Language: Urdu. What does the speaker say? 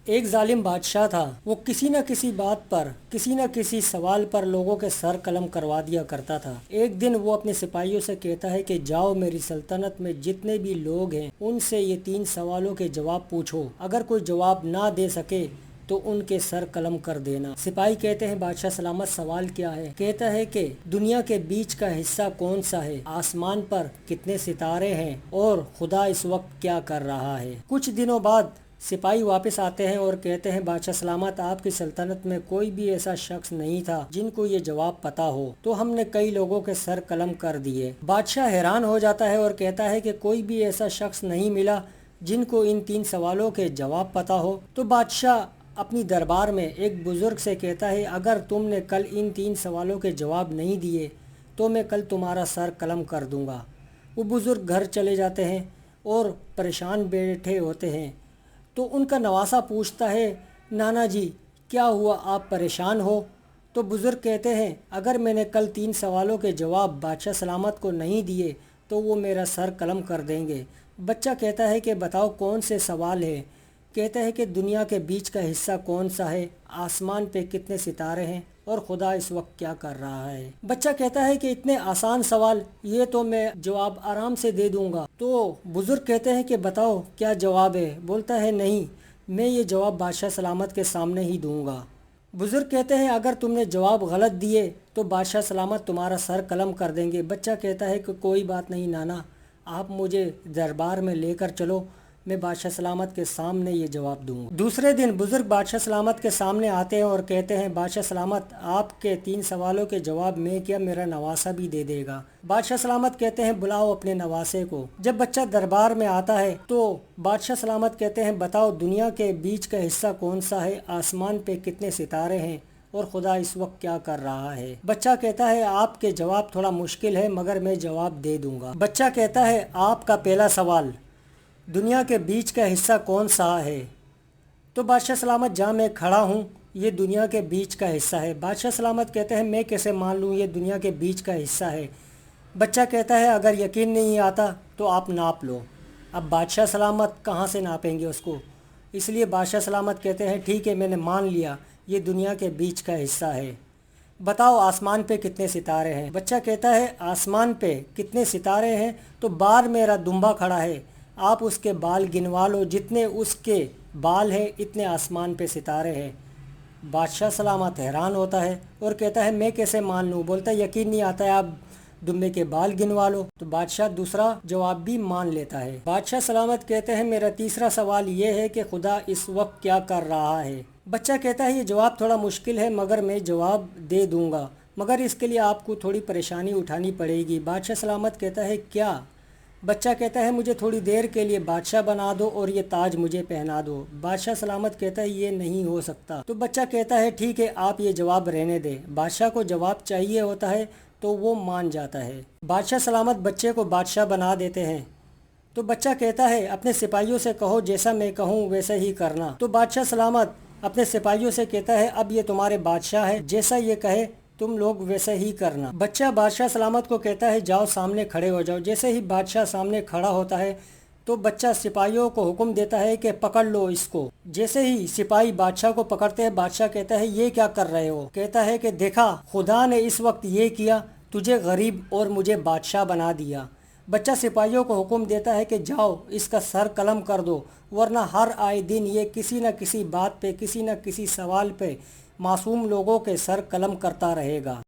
ایک ظالم بادشاہ تھا، وہ کسی نہ کسی بات پر، کسی نہ کسی سوال پر لوگوں کے سر قلم کروا دیا کرتا تھا۔ ایک دن وہ اپنے سپاہیوں سے کہتا ہے کہ جاؤ میری سلطنت میں جتنے بھی لوگ ہیں ان سے یہ 3 سوالوں کے جواب پوچھو، اگر کوئی جواب نہ دے سکے تو ان کے سر قلم کر دینا۔ سپاہی کہتے ہیں بادشاہ سلامت سوال کیا ہے؟ کہتا ہے کہ دنیا کے بیچ کا حصہ کون سا ہے، آسمان پر کتنے ستارے ہیں اور خدا اس وقت کیا کر رہا ہے۔ کچھ دنوں بعد سپاہی واپس آتے ہیں اور کہتے ہیں بادشاہ سلامت آپ کی سلطنت میں کوئی بھی ایسا شخص نہیں تھا جن کو یہ جواب پتا ہو، تو ہم نے کئی لوگوں کے سر قلم کر دیے۔ بادشاہ حیران ہو جاتا ہے اور کہتا ہے کہ کوئی بھی ایسا شخص نہیں ملا جن کو ان 3 سوالوں کے جواب پتا ہو۔ تو بادشاہ اپنی دربار میں ایک بزرگ سے کہتا ہے اگر تم نے کل ان 3 سوالوں کے جواب نہیں دیے تو میں کل تمہارا سر قلم کر دوں گا۔ وہ بزرگ گھر چلے جاتے ہیں اور پریشان بیٹھے ہوتے ہیں تو ان کا نواسا پوچھتا ہے نانا جی کیا ہوا، آپ پریشان ہو؟ تو بزرگ کہتے ہیں اگر میں نے کل 3 سوالوں کے جواب بادشاہ سلامت کو نہیں دیے تو وہ میرا سر قلم کر دیں گے۔ بچہ کہتا ہے کہ بتاؤ کون سے سوال ہے؟ کہتا ہے کہ دنیا کے بیچ کا حصہ کون سا ہے، آسمان پہ کتنے ستارے ہیں اور خدا اس وقت کیا کر رہا ہے۔ بچہ کہتا ہے کہ اتنے آسان سوال، یہ تو میں جواب آرام سے دے دوں گا۔ تو بزرگ کہتے ہیں کہ بتاؤ کیا جواب ہے؟ بولتا ہے نہیں، میں یہ جواب بادشاہ سلامت کے سامنے ہی دوں گا۔ بزرگ کہتے ہیں اگر تم نے جواب غلط دیے تو بادشاہ سلامت تمہارا سر قلم کر دیں گے۔ بچہ کہتا ہے کہ کوئی بات نہیں نانا، آپ مجھے دربار میں لے کر چلو، میں بادشاہ سلامت کے سامنے یہ جواب دوں گا۔ دوسرے دن بزرگ بادشاہ سلامت کے سامنے آتے ہیں اور کہتے ہیں بادشاہ سلامت آپ کے 3 سوالوں کے جواب میں کیا میرا نواسا بھی دے دے گا؟ بادشاہ سلامت کہتے ہیں بلاؤ اپنے نواسے کو۔ جب بچہ دربار میں آتا ہے تو بادشاہ سلامت کہتے ہیں بتاؤ دنیا کے بیچ کا حصہ کون سا ہے، آسمان پہ کتنے ستارے ہیں اور خدا اس وقت کیا کر رہا ہے؟ بچہ کہتا ہے آپ کے جواب تھوڑا مشکل ہے مگر میں جواب دے دوں گا۔ بچہ کہتا ہے آپ کا پہلا سوال دنیا کے بیچ کا حصہ کون سا ہے؟ تو بادشاہ سلامت جہاں میں کھڑا ہوں یہ دنیا کے بیچ کا حصہ ہے۔ بادشاہ سلامت کہتے ہیں میں کیسے مان لوں یہ دنیا کے بیچ کا حصہ ہے؟ بچہ کہتا ہے اگر یقین نہیں آتا تو آپ ناپ لو۔ اب بادشاہ سلامت کہاں سے ناپیں گے اس کو، اس لیے بادشاہ سلامت کہتے ہیں ٹھیک ہے میں نے مان لیا یہ دنیا کے بیچ کا حصہ ہے، بتاؤ آسمان پہ کتنے ستارے ہیں؟ بچہ کہتا ہے آسمان پہ کتنے ستارے ہیں تو باہر میرا دمبا کھڑا ہے، آپ اس کے بال گنوا لو، جتنے اس کے بال ہیں اتنے آسمان پہ ستارے ہیں۔ بادشاہ سلامت حیران ہوتا ہے اور کہتا ہے میں کیسے مان لوں؟ بولتا ہے یقین نہیں آتا ہے، آپ دمبے کے بال گنوا لو۔ تو بادشاہ دوسرا جواب بھی مان لیتا ہے۔ بادشاہ سلامت کہتے ہیں میرا تیسرا سوال یہ ہے کہ خدا اس وقت کیا کر رہا ہے؟ بچہ کہتا ہے یہ جواب تھوڑا مشکل ہے مگر میں جواب دے دوں گا، مگر اس کے لیے آپ کو تھوڑی پریشانی اٹھانی پڑے گی۔ بادشاہ سلامت کہتا ہے کیا؟ بچہ کہتا ہے مجھے تھوڑی دیر کے لیے بادشاہ بنا دو اور یہ تاج مجھے پہنا دو۔ بادشاہ سلامت کہتا ہے یہ نہیں ہو سکتا۔ تو بچہ کہتا ہے ٹھیک ہے آپ یہ جواب رہنے دیں۔ بادشاہ کو جواب چاہیے ہوتا ہے تو وہ مان جاتا ہے۔ بادشاہ سلامت بچے کو بادشاہ بنا دیتے ہیں۔ تو بچہ کہتا ہے اپنے سپاہیوں سے کہو جیسا میں کہوں ویسا ہی کرنا۔ تو بادشاہ سلامت اپنے سپاہیوں سے کہتا ہے اب یہ تمہارے بادشاہ ہے، جیسا یہ کہے تم لوگ ویسا ہی کرنا۔ بچہ بادشاہ سلامت کو کہتا ہے جاؤ سامنے کھڑے ہو جاؤ۔ جیسے ہی بادشاہ سامنے کھڑا ہوتا ہے تو بچہ سپاہیوں کو حکم دیتا ہے کہ پکڑ لو اس کو۔ جیسے ہی سپاہی بادشاہ کو پکڑتے ہیں بادشاہ کہتا ہے یہ کیا کر رہے ہو؟ کہتا ہے کہ دیکھا خدا نے اس وقت یہ کیا، تجھے غریب اور مجھے بادشاہ بنا دیا۔ بچہ سپاہیوں کو حکم دیتا ہے کہ جاؤ اس کا سر قلم کر دو، ورنہ ہر آئے دن یہ کسی نہ کسی بات پہ، کسی نہ کسی سوال پہ معصوم لوگوں کے سر قلم کرتا رہے گا۔